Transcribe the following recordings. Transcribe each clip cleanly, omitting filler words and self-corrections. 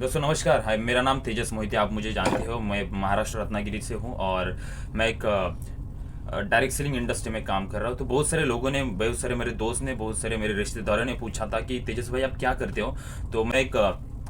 दोस्तों नमस्कार। हाय, मेरा नाम तेजस मोहिते, आप मुझे जानते हो। मैं महाराष्ट्र रत्नागिरी से हूँ और मैं एक डायरेक्ट सेलिंग इंडस्ट्री में काम कर रहा हूँ। तो बहुत सारे मेरे दोस्त ने, बहुत सारे मेरे रिश्तेदारों ने पूछा था कि तेजस भाई आप क्या करते हो। तो मैं एक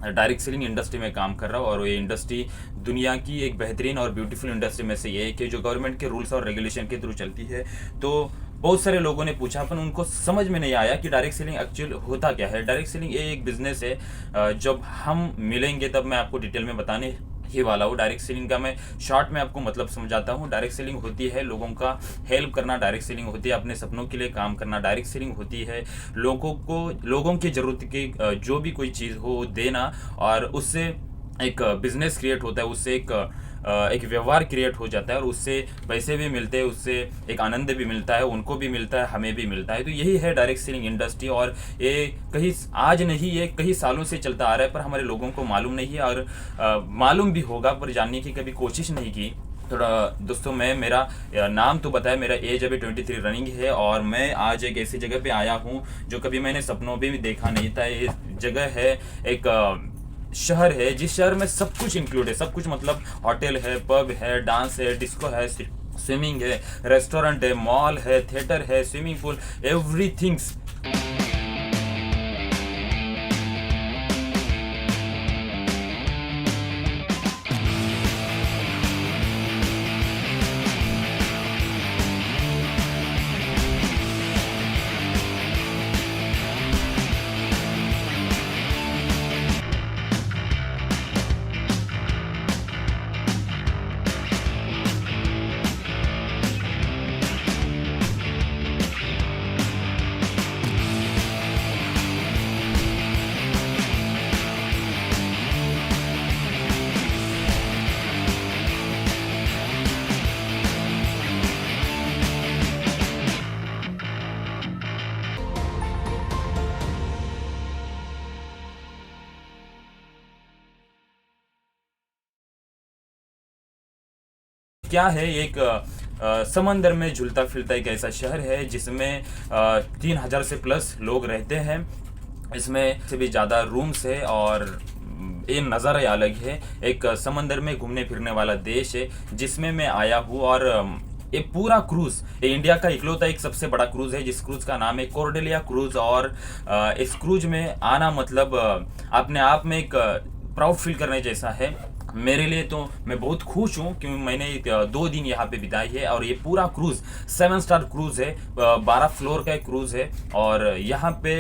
डायरेक्ट सेलिंग इंडस्ट्री में काम कर रहा हूँ और ये इंडस्ट्री दुनिया की एक बेहतरीन और ब्यूटीफुल इंडस्ट्री में से ये है कि जो गवर्नमेंट के रूल्स और रेगुलेशन के थ्रू चलती है। तो बहुत सारे लोगों ने पूछा, पर उनको समझ में नहीं आया कि डायरेक्ट सेलिंग एक्चुअल होता क्या है। डायरेक्ट सेलिंग ये एक बिजनेस है। जब हम मिलेंगे तब मैं आपको डिटेल में बताने ही वाला हूँ। डायरेक्ट सेलिंग का मैं शॉर्ट में आपको मतलब समझाता हूँ। डायरेक्ट सेलिंग होती है लोगों का हेल्प करना, डायरेक्ट सेलिंग होती है अपने सपनों के लिए काम करना, डायरेक्ट सेलिंग होती है लोगों की ज़रूरत की जो भी कोई चीज़ हो वो देना, और उससे एक बिजनेस क्रिएट होता है, उससे एक व्यवहार क्रिएट हो जाता है और उससे पैसे भी मिलते हैं, उससे एक आनंद भी मिलता है, उनको भी मिलता है, हमें भी मिलता है। तो यही है डायरेक्ट सेलिंग इंडस्ट्री। और ये कहीं आज नहीं, ये कई सालों से चलता आ रहा है, पर हमारे लोगों को मालूम नहीं है और मालूम भी होगा पर जानने की कभी कोशिश नहीं की। थोड़ा दोस्तों, मैं मेरा नाम तो बताया, मेरा एज अभी 23 रनिंग है और मैं आज एक ऐसी जगह पे आया हूँ जो कभी मैंने सपनों में भी देखा नहीं था। ये जगह है एक शहर है जिस शहर में सब कुछ इंक्लूड है। सब कुछ मतलब होटल है, पब है, डांस है, डिस्को है, स्विमिंग है, रेस्टोरेंट है, मॉल है, थिएटर है, स्विमिंग पूल, एवरीथिंग्स। क्या है, एक समंदर में झूलता फिरता एक ऐसा शहर है जिसमें 3,000 से प्लस लोग रहते हैं। इसमें से भी ज़्यादा रूम्स है और ये नज़ारा ही अलग है। एक समंदर में घूमने फिरने वाला देश है जिसमें मैं आया हूँ। और ये पूरा क्रूज़, ये इंडिया का इकलौता एक सबसे बड़ा क्रूज़ है जिस क्रूज़ का नाम है कॉर्डेलिया क्रूज़। और इस क्रूज में आना मतलब अपने आप में एक प्राउड फील करने जैसा है। मेरे लिए तो मैं बहुत खुश हूँ क्योंकि मैंने 2 दिन यहाँ पे बिताई है। और ये पूरा क्रूज़ 7 स्टार क्रूज़ है, 12 फ्लोर का एक क्रूज़ है। और यहाँ पे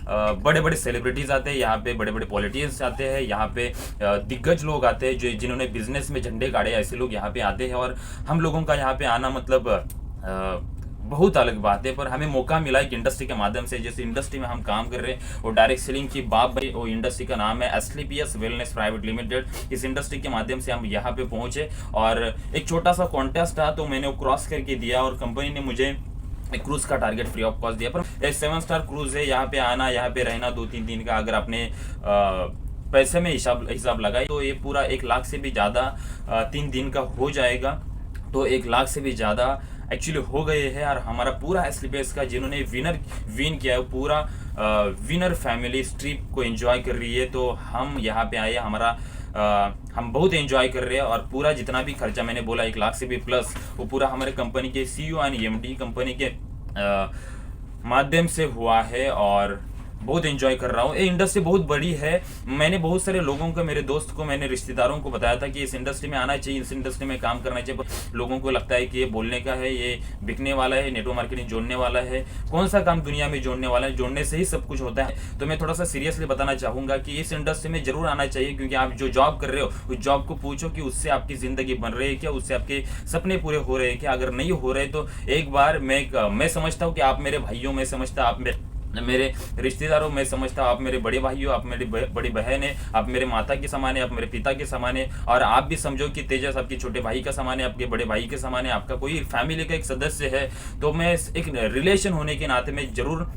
बड़े बड़े सेलिब्रिटीज़ आते हैं, यहाँ पे बड़े बड़े पॉलिटिशियंस आते हैं, यहाँ पे दिग्गज लोग आते हैं जो जिन्होंने बिजनेस में झंडे गाड़े, ऐसे लोग यहाँ पे आते हैं। और हम लोगों का यहाँ पे आना मतलब बहुत अलग बात है। पर हमें मौका मिला एक इंडस्ट्री के माध्यम से, जैसे इंडस्ट्री में हम काम कर रहे हैं वो डायरेक्ट सेलिंग की बाप भाई, वो इंडस्ट्री का नाम है एस्क्लेपियस वेलनेस प्राइवेट लिमिटेड। इस इंडस्ट्री के माध्यम से हम यहाँ पे पहुंचे और एक छोटा सा कॉन्टेस्ट था तो मैंने वो क्रॉस करके दिया और कंपनी ने मुझे क्रूज का टारगेट फ्री ऑफ कॉस्ट दिया। पर 7 स्टार क्रूज है, यहाँ पे आना, यहाँ पे रहना 2-3 दिन का, अगर आपने पैसे में हिसाब लगाए तो ये पूरा 1 लाख से भी ज़्यादा 3 दिन का हो जाएगा। तो 1 लाख से भी ज़्यादा एक्चुअली हो गए हैं। और हमारा पूरा एसलीपेस का जिन्होंने विन किया है, पूरा विनर फैमिली इस ट्रिप को एंजॉय कर रही है। तो हम यहाँ पे आए, हम बहुत एंजॉय कर रहे हैं। और पूरा जितना भी खर्चा मैंने बोला 1 लाख से भी प्लस, वो पूरा हमारे कंपनी के CEO एंड MD कंपनी के माध्यम से हुआ है। और बहुत एंजॉय कर रहा हूँ। ये इंडस्ट्री बहुत बड़ी है। मैंने बहुत सारे लोगों को, मेरे दोस्त को, मैंने रिश्तेदारों को बताया था कि इस इंडस्ट्री में आना चाहिए, इस इंडस्ट्री में काम करना चाहिए। पर लोगों को लगता है कि ये बोलने का है, ये बिकने वाला है, नेटवर्क मार्केटिंग जोड़ने वाला है। कौन सा काम दुनिया में जोड़ने वाला है? जोड़ने से ही सब कुछ होता है। तो मैं थोड़ा सा सीरियसली बताना चाहूँगा कि इस इंडस्ट्री में जरूर आना चाहिए, क्योंकि आप जो जॉब कर रहे हो उस जॉब को पूछो कि उससे आपकी ज़िंदगी बन रही है क्या, उससे आपके सपने पूरे हो रहे हैं क्या। अगर नहीं हो रहे तो एक बार मैं समझता हूँ कि आप मेरे भाइयों, मैं समझता आप मेरे रिश्तेदारों, मैं समझता आप मेरे बड़े भाइयों, आप मेरी बड़ी बहन है, आप मेरे माता के समान है, आप मेरे पिता के समान है। और आप भी समझो कि तेजस आपके छोटे भाई का समान है, आपके बड़े भाई के समान है, आपका कोई फैमिली का एक सदस्य है। तो मैं एक रिलेशन होने के नाते मैं जरूर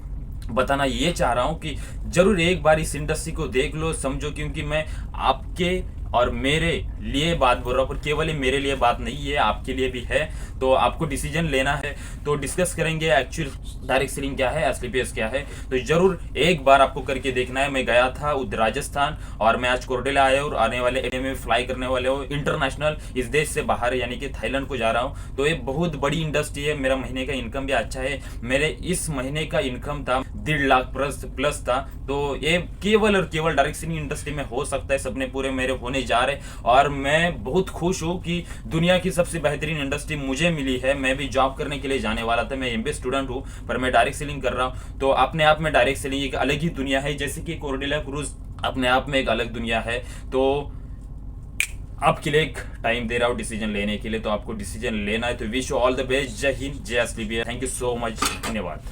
बताना ये चाह रहा हूँ कि जरूर एक बार इस इंडस्ट्री को देख लो, समझो, क्योंकि मैं आपके और मेरे लिए बात बोल रहा हूँ, पर केवल ये मेरे लिए बात नहीं है, आपके लिए भी है। तो आपको डिसीजन लेना है, तो डिस्कस करेंगे एक्चुअल डायरेक्ट सेलिंग क्या है, एसलीपीएस क्या है। तो जरूर एक बार आपको करके देखना है। मैं गया था राजस्थान, और मैं आज कोरडेला आया और आने वाले एरिया में फ्लाई करने वाले हो इंटरनेशनल, इस देश से बाहर यानी कि थाईलैंड को जा रहा हूँ। तो ये बहुत बड़ी इंडस्ट्री है, मेरा महीने का इनकम भी अच्छा है। मेरे इस महीने का इनकम था 1.5 लाख प्लस था। तो ये केवल और केवल डायरेक्ट सेलिंग इंडस्ट्री में हो सकता है, सपने पूरे मेरे होने जा रहे। और मैं बहुत खुश हूँ कि दुनिया की सबसे बेहतरीन इंडस्ट्री मुझे मिली है। मैं भी जॉब करने के लिए जाने वाला था, मैं एमबीए स्टूडेंट हूँ, पर मैं डायरेक्ट सेलिंग कर रहा हूँ। तो अपने आप में डायरेक्ट सेलिंग एक अलग ही दुनिया है, जैसे कि कोरडेला क्रूज अपने आप में एक अलग दुनिया है। तो आपके लिए एक टाइम दे रहा हूँ डिसीजन लेने के लिए, तो आपको डिसीजन लेना है। तो wish you all the best. जय हिंद, जय एसलीपीएस। थैंक यू सो मच, धन्यवाद।